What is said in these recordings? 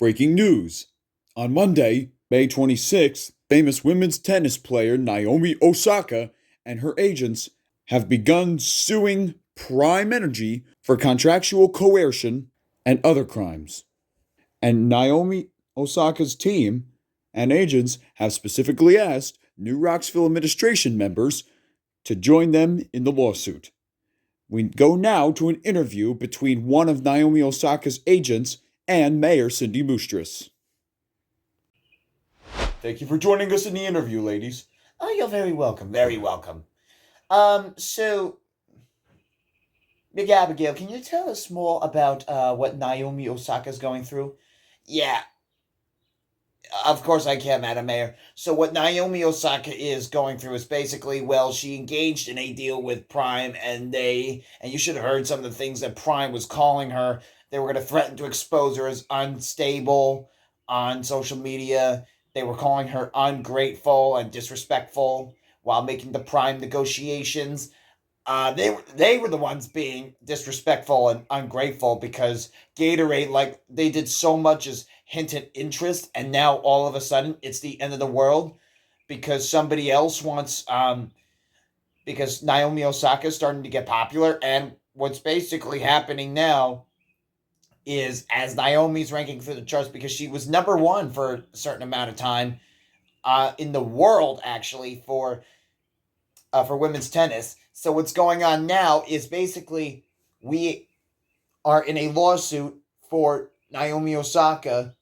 Breaking news. On Monday, May 26th, famous women's tennis player Naomi Osaka and her agents have begun suing Prime Energy for contractual coercion and other crimes. And Naomi Osaka's team and agents have specifically asked new Rocksville administration members to join them in the lawsuit. We go now to an interview between one of Naomi Osaka's agents and Mayor Cindy Moustris. Thank you for joining us in the interview, ladies. Oh, you're very welcome. Very welcome. So, Big Abigail, can you tell us more about what Naomi Osaka's going through? Yeah, of course I can, Madam Mayor. So what Naomi Osaka is going through is basically, well, she engaged in a deal with Prime, and you should have heard some of the things that Prime was calling her. They were going to threaten to expose her as unstable on social media. They were calling her ungrateful and disrespectful while making the Prime negotiations. They were the ones being disrespectful and ungrateful because Gatorade, they did so much as hint at interest, and now all of a sudden it's the end of the world because somebody else wants, because Naomi Osaka is starting to get popular, and what's basically happening now is as Naomi's ranking through the charts because she was number one for a certain amount of time in the world, actually, for women's tennis. So what's going on now is basically we are in a lawsuit for Naomi Osaka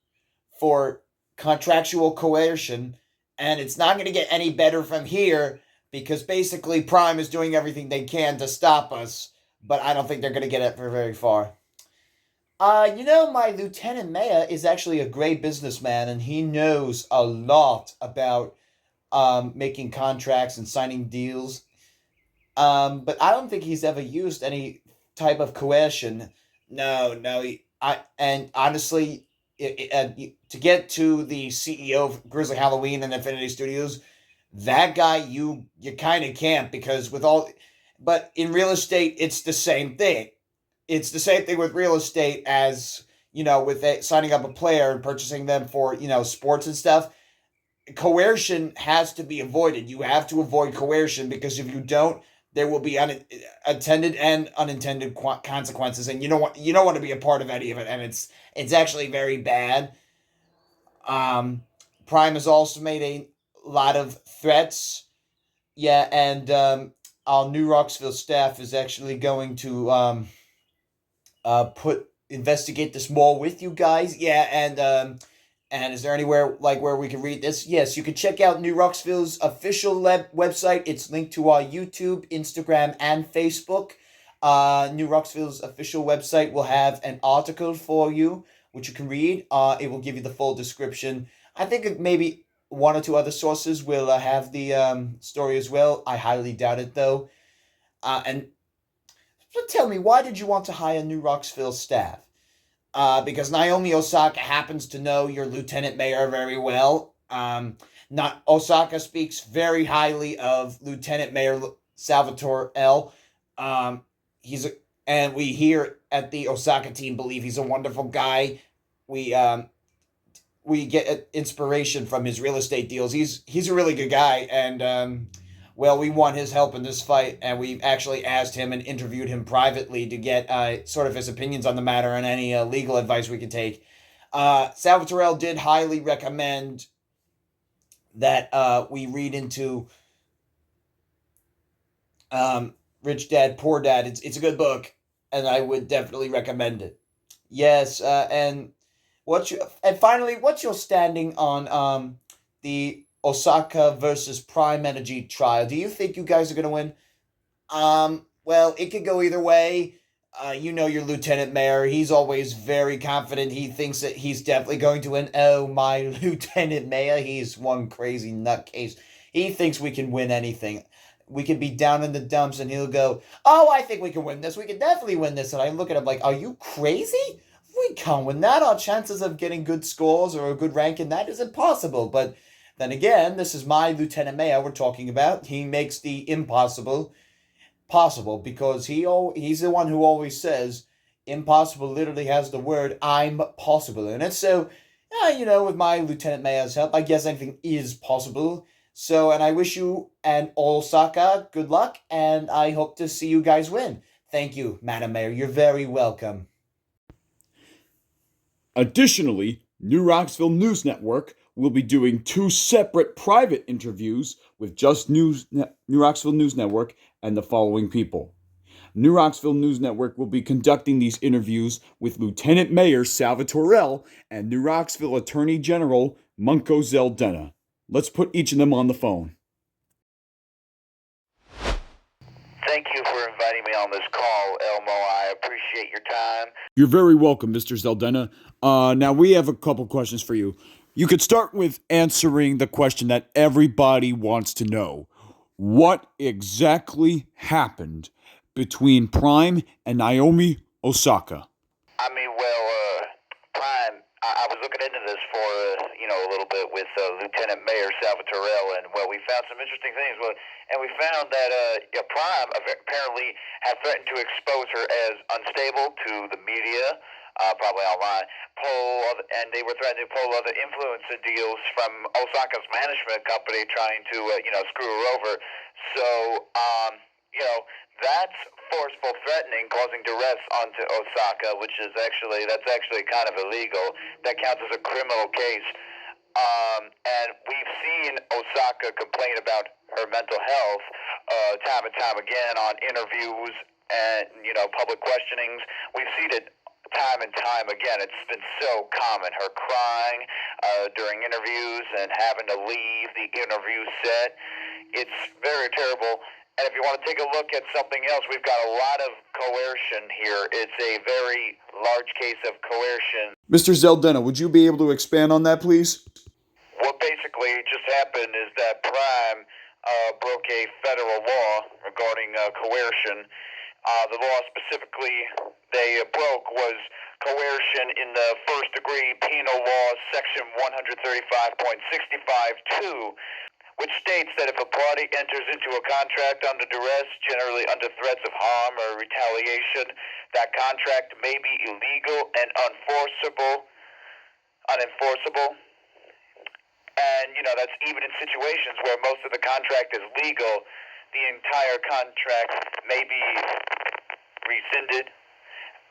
for contractual coercion, and it's not going to get any better from here because basically Prime is doing everything they can to stop us, but I don't think they're going to get it very far. My lieutenant mayor is actually a great businessman, and he knows a lot about making contracts and signing deals. But I don't think he's ever used any type of coercion. No. And honestly, to get to the CEO of Grizzly Halloween and Infinity Studios, that guy you kind of can't because but in real estate, it's the same thing. It's the same thing with real estate as, with signing up a player and purchasing them for, sports and stuff. Coercion has to be avoided. You have to avoid coercion because if you don't, there will be attended and unintended consequences, and you don't want to be a part of any of it, and it's actually very bad. Prime has also made a lot of threats. Yeah, and our new Rocksville staff is actually going to investigate this more with you guys. Yeah, and is there anywhere where we can read this? Yes, you can check out New Rocksville's official website. It's linked to our YouTube, Instagram, and Facebook. New Rocksville's official website will have an article for you, which you can read. It will give you the full description. I think maybe one or two other sources will have the story as well. I highly doubt it, though. And so tell me, why did you want to hire New Rocksville staff? Because Naomi Osaka happens to know your lieutenant mayor very well. Osaka speaks very highly of Lieutenant Mayor Salvatore L. And we here at the Osaka team believe he's a wonderful guy. We get inspiration from his real estate deals. He's a really good guy, and we want his help in this fight, and we actually asked him and interviewed him privately to get sort of his opinions on the matter and any legal advice we could take. Salvatore did highly recommend that we read into Rich Dad, Poor Dad. It's a good book, and I would definitely recommend it. Yes, and finally, what's your standing on the Osaka versus Prime Energy trial? Do you think you guys are going to win? Well, it could go either way. Your lieutenant mayor, he's always very confident. He thinks that he's definitely going to win. Oh, my lieutenant mayor, he's one crazy nutcase. He thinks we can win anything. We could be down in the dumps and he'll go, oh, I think we can win this. We can definitely win this. And I look at him like, are you crazy? We can't win that. Our chances of getting good scores or a good rank in that is impossible. But then again, this is my lieutenant mayor we're talking about. He makes the impossible possible because he's the one who always says impossible literally has the word I'm possible in it. So with my Lieutenant Mayor's help, I guess anything is possible. So, and I wish you and Osaka good luck, and I hope to see you guys win. Thank you, Madam Mayor. You're very welcome. Additionally, New Rocksville News Network will be doing two separate private interviews with New Rocksville News Network and the following people. New Rocksville News Network will be conducting these interviews with Lieutenant Mayor Salvatorell and New Rocksville Attorney General Munko Zeldena. Let's put each of them on the phone. Thank you for inviting me on this call, Elmo. I appreciate your time. You're very welcome, Mr. Zeldena. Now, we have a couple questions for you. You could start with answering the question that everybody wants to know. What exactly happened between Prime and Naomi Osaka? Prime, I was looking into this for, a little bit with Lieutenant Mayor Salvatorell, and, we found some interesting things. And we found that Prime apparently had threatened to expose her as unstable to the media, probably online, and they were threatening to pull other influencer deals from Osaka's management company, trying to, screw her over. So, that's forceful threatening, causing duress onto Osaka, that's actually kind of illegal. That counts as a criminal case. And we've seen Osaka complain about her mental health time and time again on interviews and, public questionings. We've seen it time and time again. It's been so common, her crying during interviews and having to leave the interview set. It's very terrible. And if you want to take a look at something else, we've got a lot of coercion here. It's a very large case of coercion. Mr. Zeldena, would you be able to expand on that, please? What basically just happened is that Prime broke a federal law regarding coercion. The law specifically they broke was coercion in the first degree penal law, section 135.65.2, which states that if a party enters into a contract under duress, generally under threats of harm or retaliation, that contract may be illegal and unenforceable. And, that's even in situations where most of the contract is legal, the entire contract may be rescinded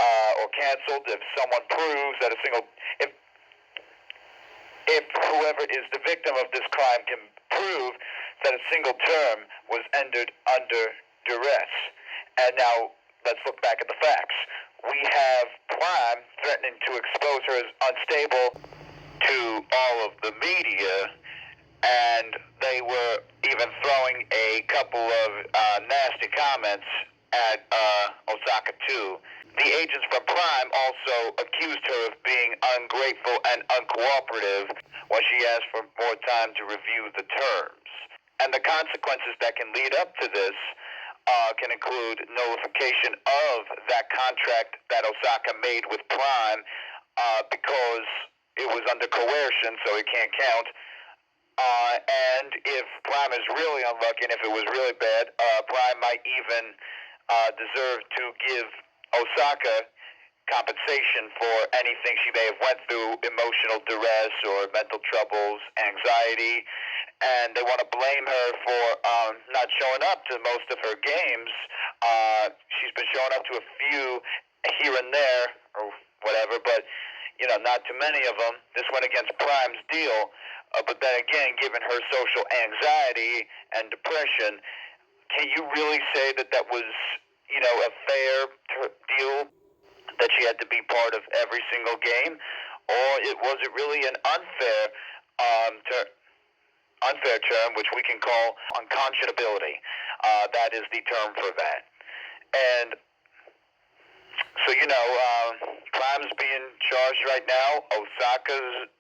or canceled if someone proves that if whoever is the victim of this crime can prove that a single term was entered under duress. And now let's look back at the facts. We have Prime threatening to expose her as unstable to all of the media, and they were even throwing a couple of nasty comments at Osaka too. The agents from Prime also accused her of being ungrateful and uncooperative when she asked for more time to review the terms. And the consequences that can lead up to this can include nullification of that contract that Osaka made with Prime because it was under coercion, so it can't count. And if Prime is really unlucky, and if it was really bad, Prime might even deserve to give Osaka compensation for anything she may have went through, emotional duress or mental troubles, anxiety, and they want to blame her for not showing up to most of her games. She's been showing up to a few here and there or whatever, but not too many of them. This went against Prime's deal, but then again, given her social anxiety and depression, can you really say that that was a fair deal? That she had to be part of every single game, or was it really an unfair term, which we can call unconscionability? That is the term for that. And so Prime's being charged right now. Osaka's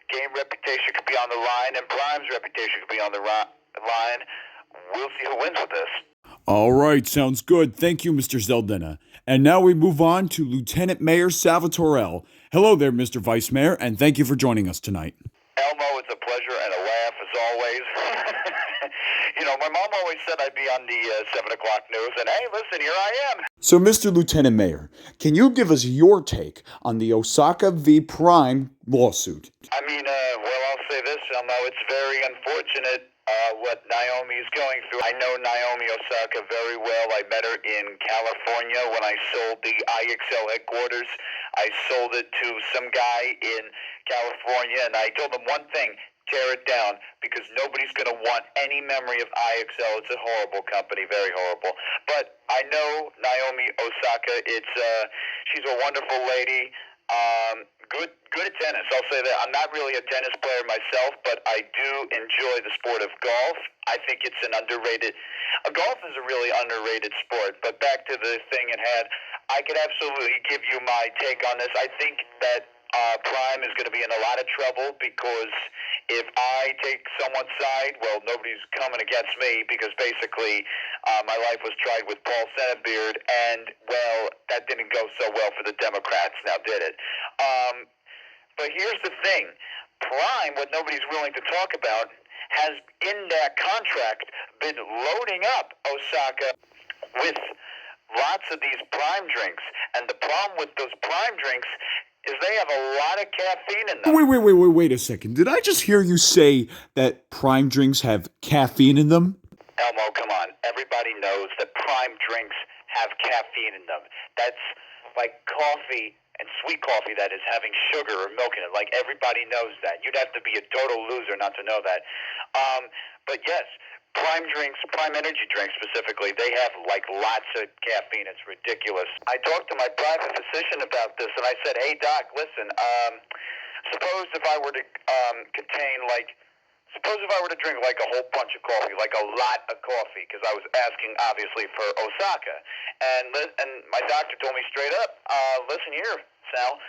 game reputation could be on the line, and Prime's reputation could be on the line. We'll see who wins with this. All right, sounds good. Thank you, Mr. Zeldena. And now we move on to Lieutenant Mayor Salvatorell. Hello there, Mr. Vice Mayor, and thank you for joining us tonight. Elmo, it's a pleasure and a laugh as always. My mom always said I'd be on the 7 o'clock news, and hey, listen, here I am. So, Mr. Lieutenant Mayor, can you give us your take on the Osaka v. Prime lawsuit? I'll say this, it's very unfortunate what Naomi is going through. I know Naomi Osaka very well. I met her in California when I sold the IXL headquarters. I sold it to some guy in California, and I told him one thing: tear it down, because nobody's going to want any memory of IXL. It's a horrible company, very horrible. But I know Naomi Osaka. She's a wonderful lady. Good at tennis. I'll say that. I'm not really a tennis player myself, but I do enjoy the sport of golf. I think it's an underrated. Golf is a really underrated sport. But back to the thing at hand, I could absolutely give you my take on this. I think that Prime is going to be in a lot of trouble, because if I take someone's side, well, nobody's coming against me, because basically my life was tried with Paul Sennebeard, and, well, that didn't go so well for the Democrats, now did it? But here's the thing. Prime, what nobody's willing to talk about, has in that contract been loading up Osaka with lots of these Prime drinks. And the problem with those Prime drinks is they have a lot of caffeine in them. Wait a second. Did I just hear you say that Prime drinks have caffeine in them? Elmo, come on. Everybody knows that Prime drinks have caffeine in them. That's like coffee, and sweet coffee, that is, having sugar or milk in it. Like, everybody knows that. You'd have to be a total loser not to know that. But yes, Prime drinks, Prime energy drinks specifically, they have like lots of caffeine. It's ridiculous. I talked to my private physician about this, and I said, hey, doc, listen, suppose if I were to suppose if I were to drink like a whole bunch of coffee, like a lot of coffee, because I was asking obviously for Osaka, and my doctor told me straight up, listen here, Sal,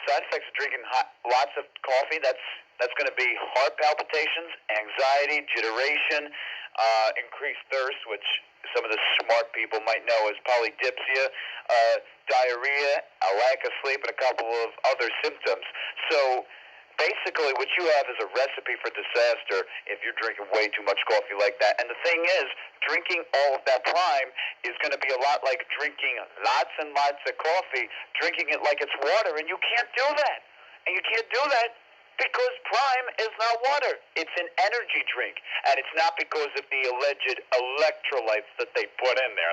side effects of drinking lots of coffee, that's going to be heart palpitations, anxiety, jitteration, increased thirst, which some of the smart people might know as polydipsia, diarrhea, a lack of sleep, and a couple of other symptoms. So basically, what you have is a recipe for disaster if you're drinking way too much coffee like that. And the thing is, drinking all of that Prime is going to be a lot like drinking lots and lots of coffee, drinking it like it's water, and you can't do that. And you can't do that because Prime is not water. It's an energy drink, and it's not because of the alleged electrolytes that they put in there.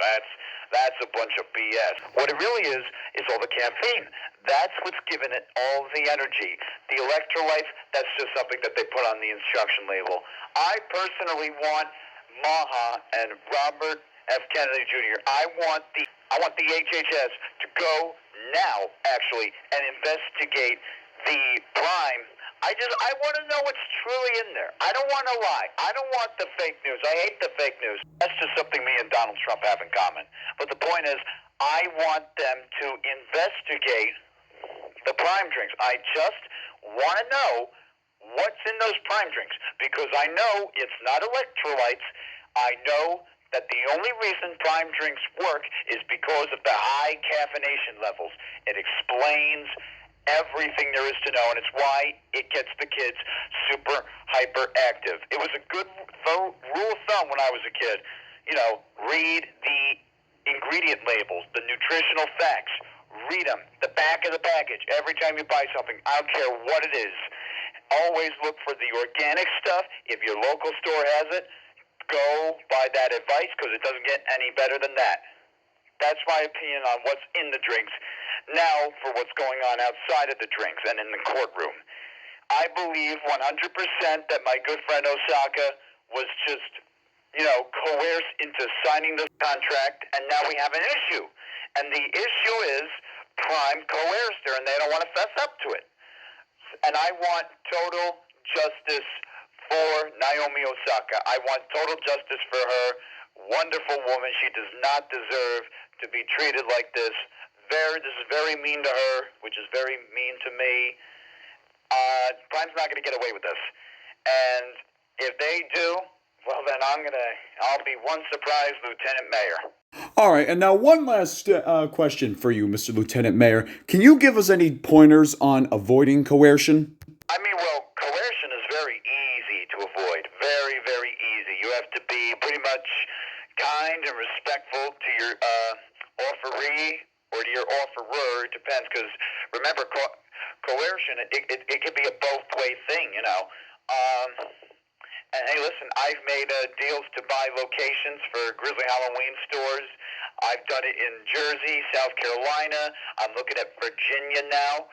That's a bunch of BS. What it really is all the caffeine. That's what's giving it all the energy. The electrolytes, that's just something that they put on the instruction label. I personally want Maha and Robert F. Kennedy Jr. I want the HHS to go now, actually, and investigate the Prime. I want to know what's truly in there. I don't want to lie. I don't want the fake news. I hate the fake news. That's just something me and Donald Trump have in common. But the point is, I want them to investigate the Prime drinks. I just want to know what's in those Prime drinks, because I know it's not electrolytes. I know that the only reason Prime drinks work is because of the high caffeination levels. It explains everything there is to know, and it's why it gets the kids super hyperactive. It was a good rule of thumb when I was a kid. Read the ingredient labels, the nutritional facts. Read them, the back of the package, every time you buy something. I don't care what it is. Always look for the organic stuff. If your local store has it, go by that advice, because it doesn't get any better than that. That's my opinion on what's in the drinks. Now, for what's going on outside of the drinks and in the courtroom. I believe 100% that my good friend Osaka was just, coerced into signing this contract, and now we have an issue. And the issue is Prime coerced her, and they don't want to fess up to it. And I want total justice for Naomi Osaka. I want total justice for her. Wonderful woman. She does not deserve to be treated like this. This is very mean to her, which is very mean to me. Prime's not going to get away with this. And if they do, well, then I'll be one surprised Lieutenant Mayor. All right, and now one last question for you, Mr. Lieutenant Mayor. Can you give us any pointers on avoiding coercion? Coercion is very easy to avoid. Very, very easy. You have to be pretty much kind and respectful to your offeree or to your offerer. It depends, because remember, coercion, it can be a both-way thing, you know. And hey, listen, I've made deals to buy locations for Grizzly Halloween stores. I've done it in Jersey, South Carolina. I'm looking at Virginia now.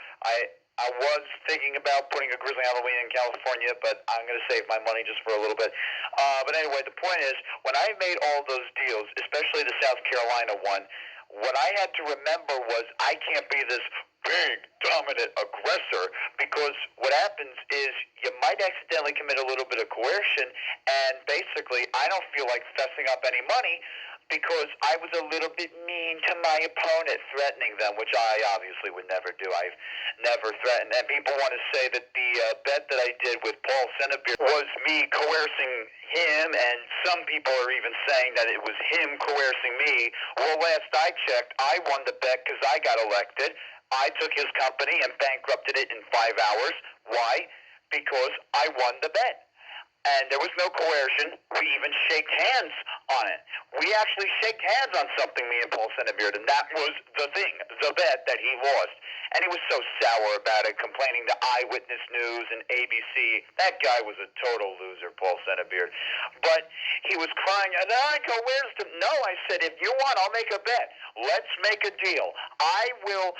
I was thinking about putting a Grizzly Halloween in California, but I'm going to save my money just for a little bit. But anyway, the point is, when I made all those deals, especially the South Carolina one, what I had to remember was I can't be this big, dominant aggressor, because what happens is you might accidentally commit a little bit of coercion, and basically I don't feel like fessing up any money because I was a little bit mean to my opponent, threatening them, which I obviously would never do. I've never threatened. And people want to say that the bet that I did with Paul Senebeer was me coercing him, and some people are even saying that it was him coercing me. Well, last I checked, I won the bet because I got elected. I took his company and bankrupted it in 5 hours. Why? Because I won the bet. And there was no coercion. We even shaked hands on it. We actually shaked hands on something, me and Paul Senebeard, and that was the thing, the bet that he lost. And he was so sour about it, complaining to Eyewitness News and ABC. That guy was a total loser, Paul Senebeard. But he was crying, and I coerced him. No, I said, if you want, I'll make a bet. Let's make a deal. I will,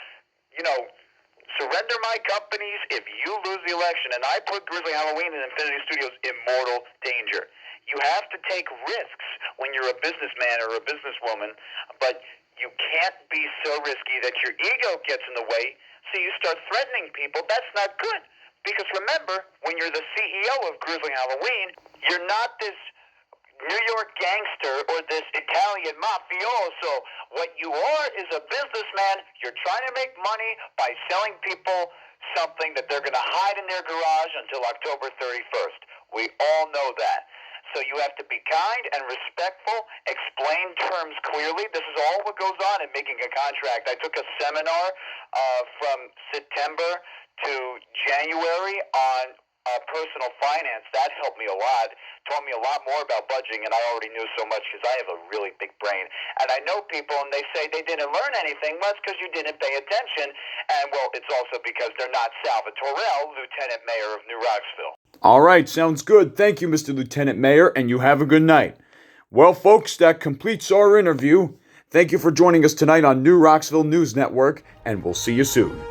surrender my companies if you lose the election. And I put Grizzly Halloween and Infinity Studios in mortal danger. You have to take risks when you're a businessman or a businesswoman, but you can't be so risky that your ego gets in the way, so you start threatening people. That's not good. Because remember, when you're the CEO of Grizzly Halloween, you're not this New York gangster or this Italian mafioso. What you are is a businessman. You're trying to make money by selling people something that they're going to hide in their garage until October 31st. We all know that. So you have to be kind and respectful, explain terms clearly. This is all what goes on in making a contract. I took a seminar from September to January on personal finance. That helped me a lot, taught me a lot more about budgeting, and I already knew so much because I have a really big brain. And I know people, and they say they didn't learn anything. Well, it's because you didn't pay attention, and, well, it's also because they're not Salvatore, Lieutenant Mayor of New Rocksville. All right, sounds good. Thank you, Mr. Lieutenant Mayor, and you have a good night. Well, folks, that completes our interview. Thank you for joining us tonight on New Rocksville News Network, and we'll see you soon.